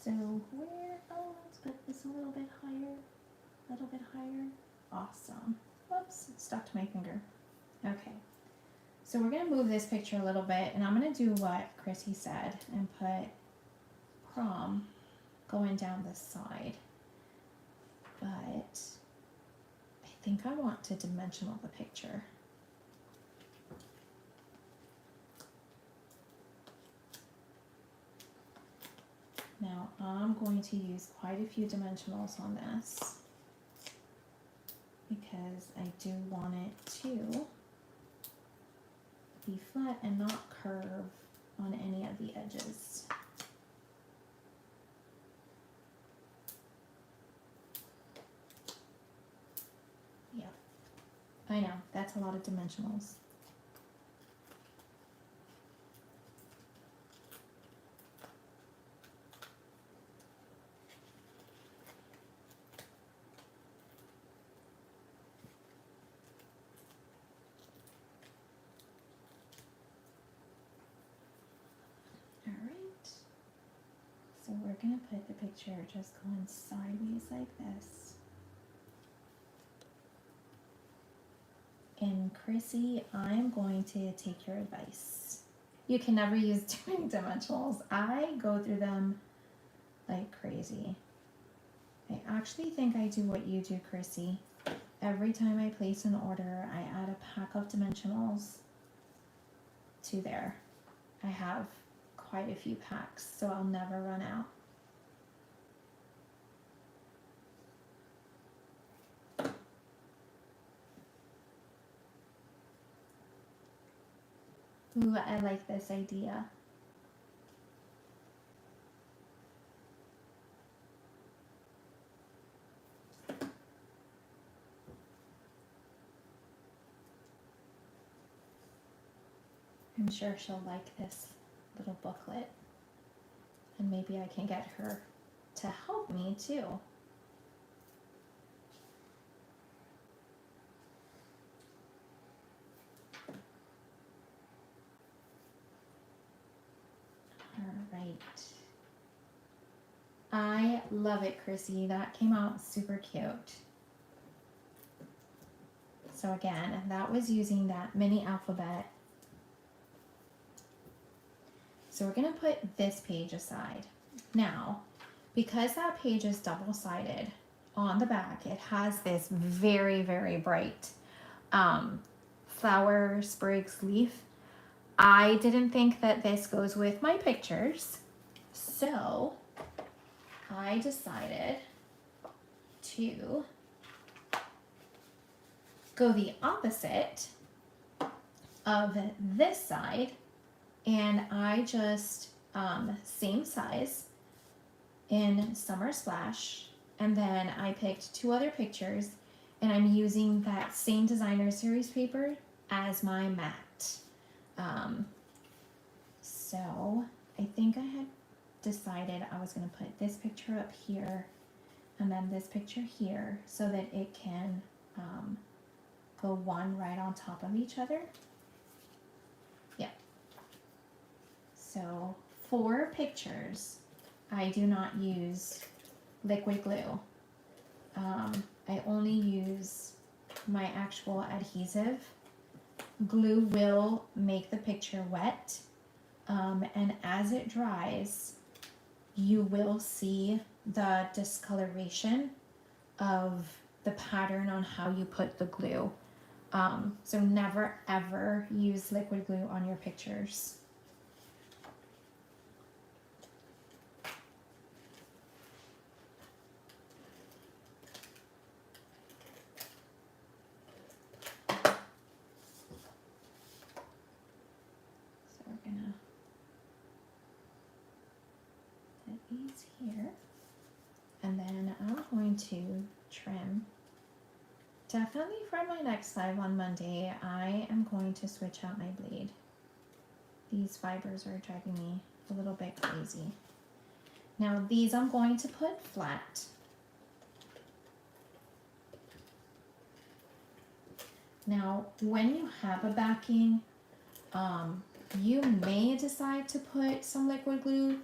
so let's put this a little bit higher, Awesome. Whoops, it stuck to my finger. Okay, so we're gonna move this picture a little bit, and I'm gonna do what Chrissy said and put Prom going down the side, but I think I want to dimensional the picture. I'm going to use quite a few dimensionals on this because I do want it to be flat and not curve on any of the edges. Yeah, I know, that's a lot of dimensionals. So we're going to put the picture just going sideways like this. And Chrissy, I'm going to take your advice. You can never use too many dimensionals. I go through them like crazy. I actually think I do what you do, Chrissy. Every time I place an order, I add a pack of dimensionals to there. I have quite a few packs, so I'll never run out. Ooh, I like this idea. I'm sure she'll like this little booklet. And maybe I can get her to help me too. All right. I love it, Chrissy. That came out super cute. So again, that was using that mini alphabet. So we're gonna put this page aside. Now, because that page is double-sided, on the back, it has this very, very bright flower, sprigs, leaf. I didn't think that this goes with my pictures, so I decided to go the opposite of this side, and I just same size in Summer Splash, and then I picked 2 other pictures, and I'm using that same designer series paper as my mat. So I think I had decided I was going to put this picture up here and then this picture here so that it can go one right on top of each other. Yeah. So for pictures, I do not use liquid glue. I only use my actual adhesive. Glue will make the picture wet, and as it dries, you will see the discoloration of the pattern on how you put the glue. So never ever use liquid glue on your pictures. These here, and then I'm going to trim. Definitely for my next live on Monday, I am going to switch out my blade. These fibers are driving me a little bit crazy. Now these I'm going to put flat. Now when you have a backing, you may decide to put some liquid glue,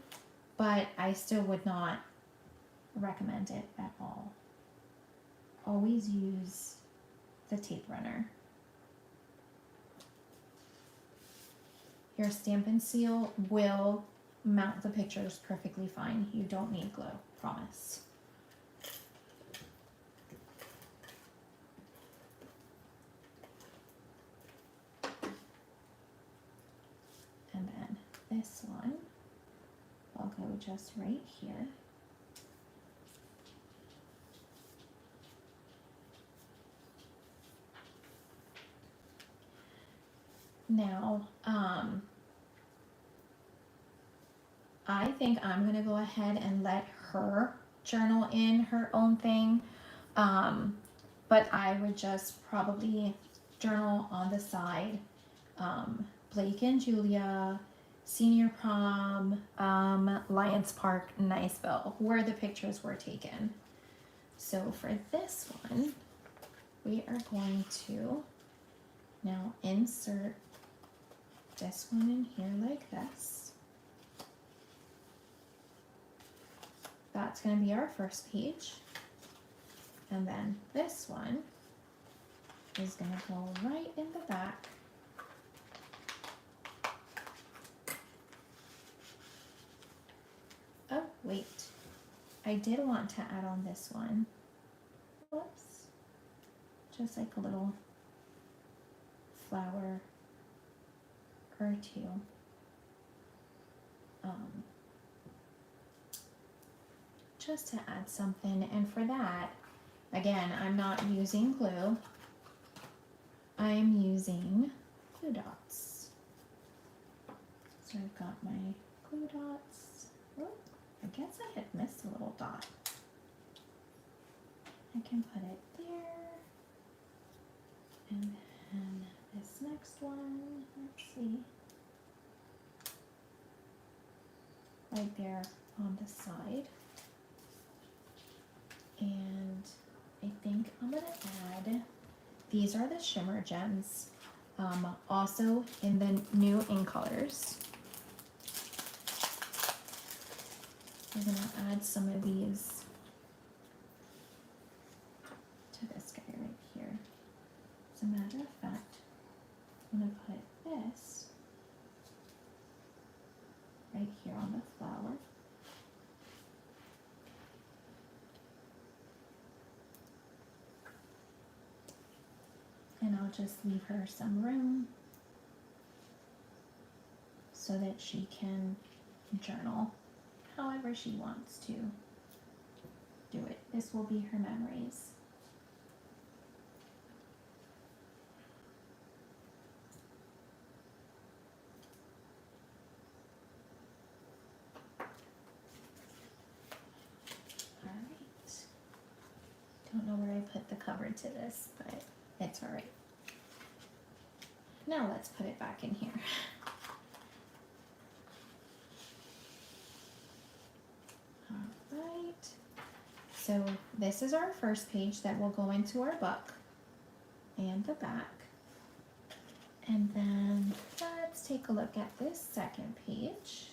but I still would not recommend it at all. Always use the tape runner. Your Stampin' Seal will mount the pictures perfectly fine. You don't need glue, promise. And then this one, I'll go just right here. Now, I think I'm gonna go ahead and let her journal in her own thing. But I would just probably journal on the side. Blake and Julia, senior prom, Lions Park, Niceville, where the pictures were taken. So for this one, we are going to now insert this one in here like this. That's going to be our first page. And then this one is going to go right in the back. Oh, wait. I did want to add on this one. Whoops. Just like a little flower or two. Just to add something, and for that, again, I'm not using glue. I'm using glue dots. So I've got my glue dots. Oh, I guess I had missed a little dot. I can put it there. And then this next one, let's see. Right there on the side. And I think I'm gonna add, these are the shimmer gems, also in the new in colors. We're gonna add some of these to this guy right here. As a matter of fact, I'm gonna put this right here on the flower. And I'll just leave her some room so that she can journal however she wants to do it. This will be her memories. All right. Don't know where I put the cover to this, but it's all right. Now let's put it back in here. All right. So this is our first page that will go into our book and the back. And then let's take a look at this second page.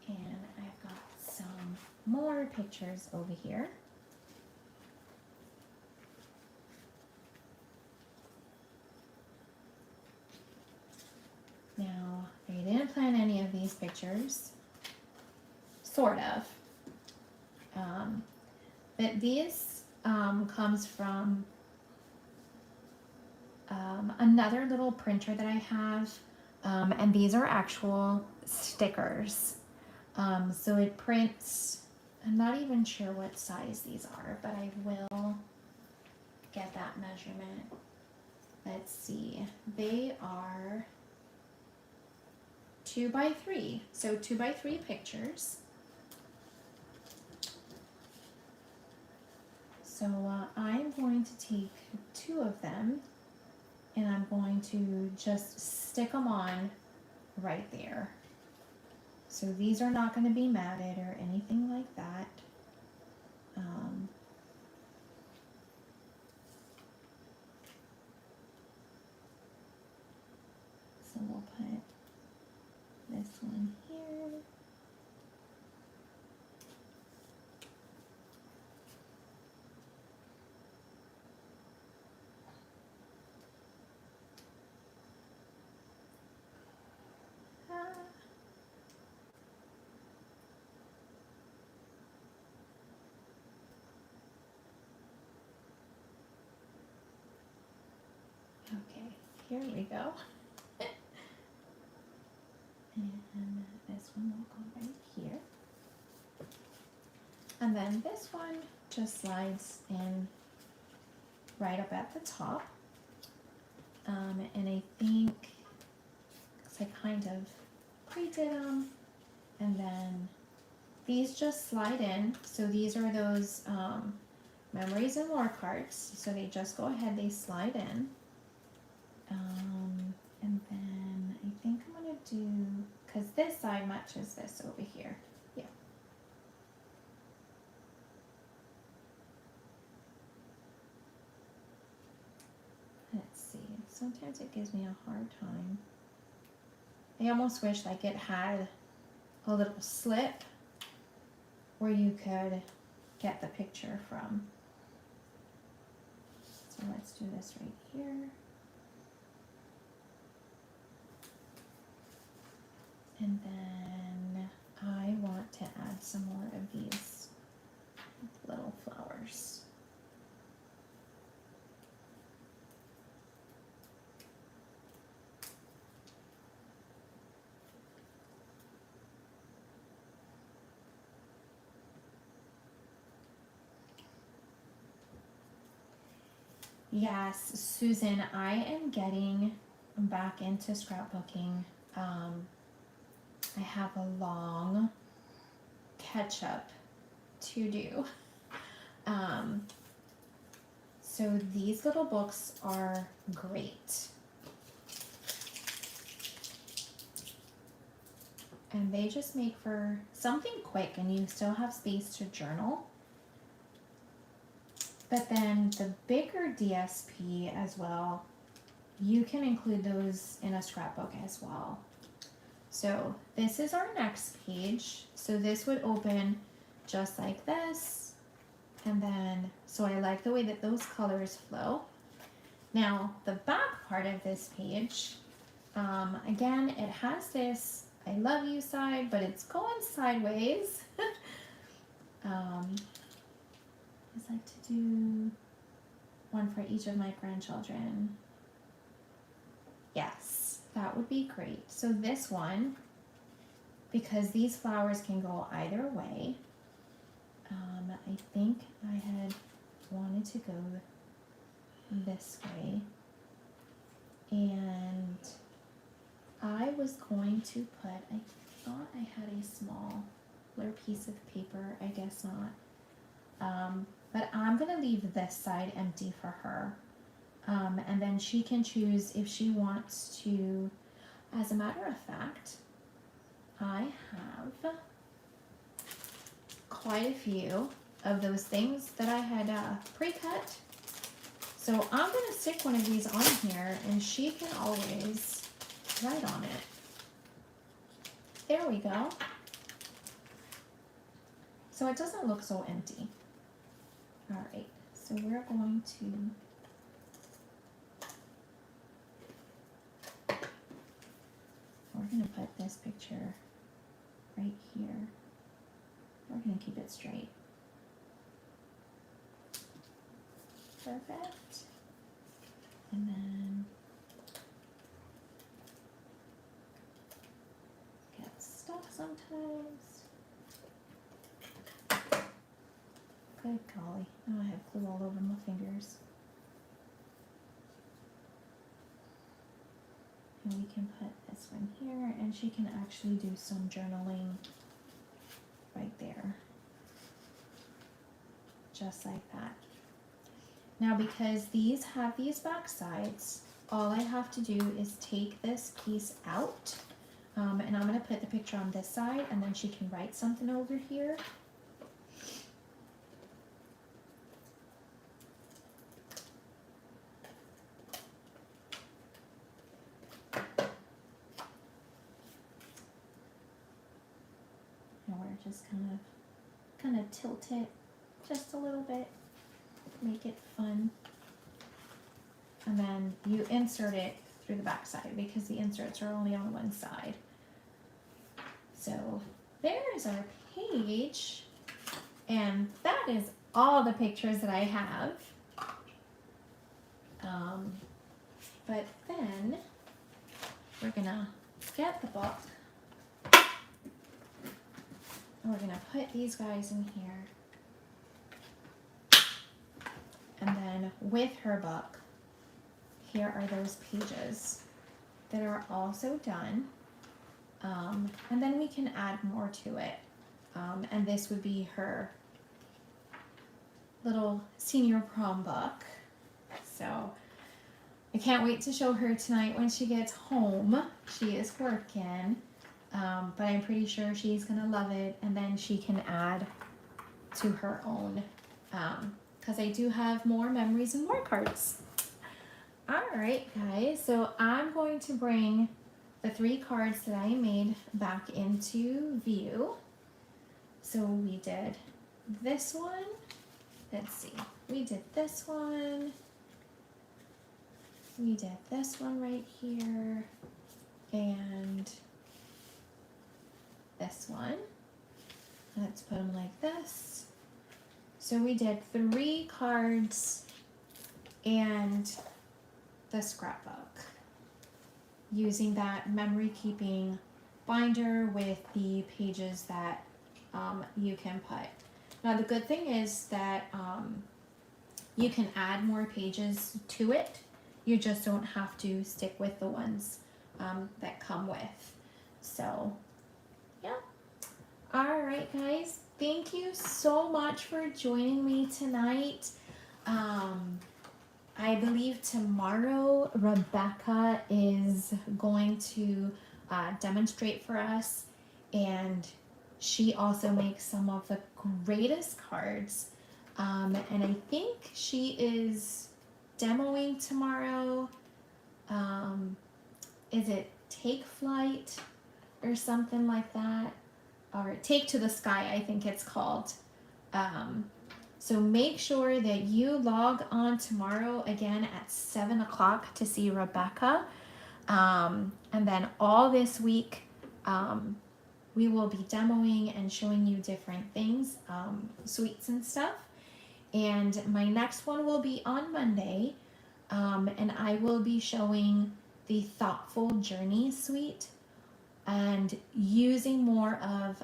And I've got some more pictures over here. Now, I didn't plan any of these pictures, sort of, but these comes from another little printer that I have, and these are actual stickers. So it prints, I'm not even sure what size these are, but I will get that measurement. Let's see, they are 2x3, so 2x3 pictures. So I'm going to take 2 of them and I'm going to just stick them on right there. So these are not going to be matted or anything like that. So we'll put this one here. Okay, here we go. And this one will go right here. And then this one just slides in right up at the top. And I think, because I kind of pre-did them, and then these just slide in. So these are those memories and more cards. So they just go ahead, they slide in. And then I think I'm gonna do, because this side matches this over here. Yeah. Let's see, sometimes it gives me a hard time. I almost wish like it had a little slip where you could get the picture from. So let's do this right here. And then I want to add some more of these little flowers. Yes, Susan, I am getting back into scrapbooking. I have a long catch up to do. So these little books are great. And they just make for something quick, and you still have space to journal. But then the bigger DSP as well, you can include those in a scrapbook as well. So this is our next page. So this would open just like this. And then, so I like the way that those colors flow. Now the back part of this page, again, it has this I love you side, but it's going sideways. I'd like to do one for each of my grandchildren. Yes, that would be great. So this one, because these flowers can go either way, I think I had wanted to go this way. And I was going to put, I thought I had a smaller piece of paper, I guess not. But I'm gonna leave this side empty for her. And then she can choose if she wants to. As a matter of fact, I have quite a few of those things that I had pre-cut. So I'm gonna stick one of these on here and she can always write on it. There we go. So it doesn't look so empty. All right, so we're going to put this picture right here. We're gonna keep it straight. Perfect. And then get stuck sometimes. Good golly, now I have glue all over my fingers. And we can put this one here, and she can actually do some journaling right there. Just like that. Now because these have these back sides, all I have to do is take this piece out, and I'm going to put the picture on this side, and then she can write something over here. Just kind of tilt it just a little bit, make it fun, and then you insert it through the back side because the inserts are only on one side. So there's our page, and that is all the pictures that I have. But then we're gonna get the book. We're gonna put these guys in here. And then with her book, here are those pages that are also done. And then we can add more to it. And this would be her little senior prom book. So I can't wait to show her tonight when she gets home. She is working, but I'm pretty sure she's gonna love it, and then she can add to her own, because I do have more memories and more cards. All right, guys, so I'm going to bring the 3 cards that I made back into view. So we did this one. Let's see. We did this one. We did this one right here. And this one. Let's put them like this. So we did 3 cards and the scrapbook, using that memory keeping binder with the pages that you can put. Now the good thing is that you can add more pages to it. You just don't have to stick with the ones that come with. So yeah. All right, guys, thank you so much for joining me tonight. I believe tomorrow Rebecca is going to demonstrate for us, and she also makes some of the greatest cards, and I think she is demoing tomorrow. Is it Take Flight or something like that, or Take to the Sky, I think it's called. So make sure that you log on tomorrow again at 7 o'clock to see Rebecca. And then all this week, we will be demoing and showing you different things, suites and stuff. And my next one will be on Monday. And I will be showing the Thoughtful Journey suite and using more of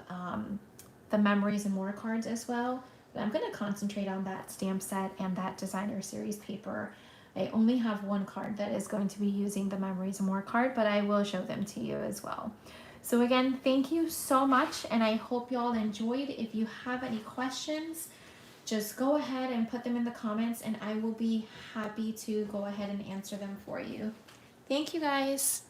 the Memories and More cards as well. I'm going to concentrate on that stamp set and that designer series paper. I only have 1 card that is going to be using the Memories and More card, but I will show them to you as well. So again, thank you so much, and I hope you all enjoyed. If you have any questions, just go ahead and put them in the comments, and I will be happy to go ahead and answer them for you. Thank you, guys.